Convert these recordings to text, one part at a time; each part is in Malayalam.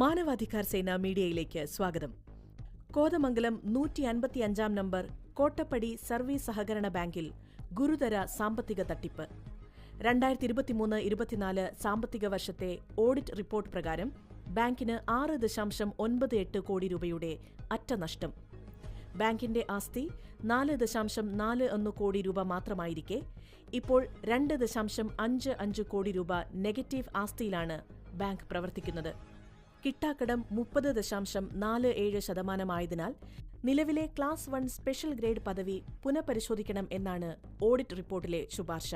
മാനവാധികാർ സേന മീഡിയയിലേക്ക് സ്വാഗതം. കോതമംഗലം 155 നമ്പർ കോട്ടപ്പടി സർവീസ് സഹകരണ ബാങ്കിൽ ഗുരുതര സാമ്പത്തിക തട്ടിപ്പ്. 2023-24 സാമ്പത്തിക വർഷത്തെ ഓഡിറ്റ് റിപ്പോർട്ട് പ്രകാരം ബാങ്കിന് 6.98 കോടി രൂപയുടെ അറ്റനഷ്ടം. ബാങ്കിന്റെ ആസ്തി 4.41 കോടി രൂപ മാത്രമായിരിക്കെ ഇപ്പോൾ 2.55 കോടി രൂപ നെഗറ്റീവ് ആസ്തിയിലാണ് ബാങ്ക് പ്രവർത്തിക്കുന്നത്. കിട്ടാക്കടം 30.47% നിലവിലെ ക്ലാസ് 1 സ്പെഷ്യൽ ഗ്രേഡ് പദവി പുനഃപരിശോധിക്കണം എന്നാണ് ഓഡിറ്റ് റിപ്പോർട്ടിലെ ശുപാർശ.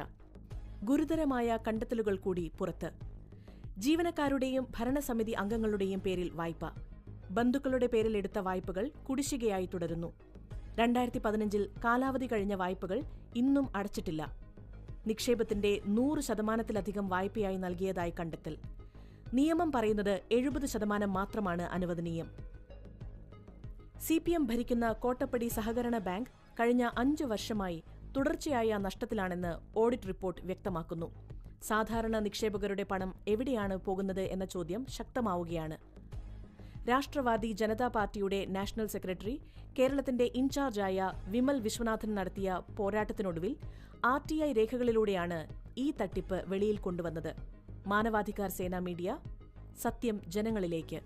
ഗുരുതരമായ കണ്ടെത്തലുകൾ കൂടി പുറത്ത്. ജീവനക്കാരുടെയും ഭരണസമിതി അംഗങ്ങളുടെയും പേരിൽ വായ്പ. ബന്ധുക്കളുടെ പേരിൽ എടുത്ത വായ്പകൾ കുടിശ്ശികയായി തുടരുന്നു. 2015 കാലാവധി കഴിഞ്ഞ വായ്പകൾ ഇന്നും അടച്ചിട്ടില്ല. നിക്ഷേപത്തിന്റെ 100% വായ്പയായി നൽകിയതായി കണ്ടെത്തൽ. നിയമം പറയുന്നത് 70% മാത്രമാണ് അനുവദനീയം. CPM ഭരിക്കുന്ന കോട്ടപ്പടി സഹകരണ ബാങ്ക് കഴിഞ്ഞ 5 വർഷമായി തുടർച്ചയായ നഷ്ടത്തിലാണെന്ന് ഓഡിറ്റ് റിപ്പോർട്ട് വ്യക്തമാക്കുന്നു. സാധാരണ നിക്ഷേപകരുടെ പണം എവിടെയാണ് പോകുന്നത് എന്ന ചോദ്യം ശക്തമാവുകയാണ്. രാഷ്ട്രവാദി ജനതാ പാർട്ടിയുടെ നാഷണൽ സെക്രട്ടറി, കേരളത്തിന്റെ ഇൻചാർജായ വിമൽ വിശ്വനാഥൻ നടത്തിയ പോരാട്ടത്തിനൊടുവിൽ RTI രേഖകളിലൂടെയാണ് ഈ തട്ടിപ്പ് വെളിയിൽ കൊണ്ടുവന്നത്. മാനവാധികാർ സേന മീഡിയ, സത്യം ജനങ്ങളിലേക്ക്.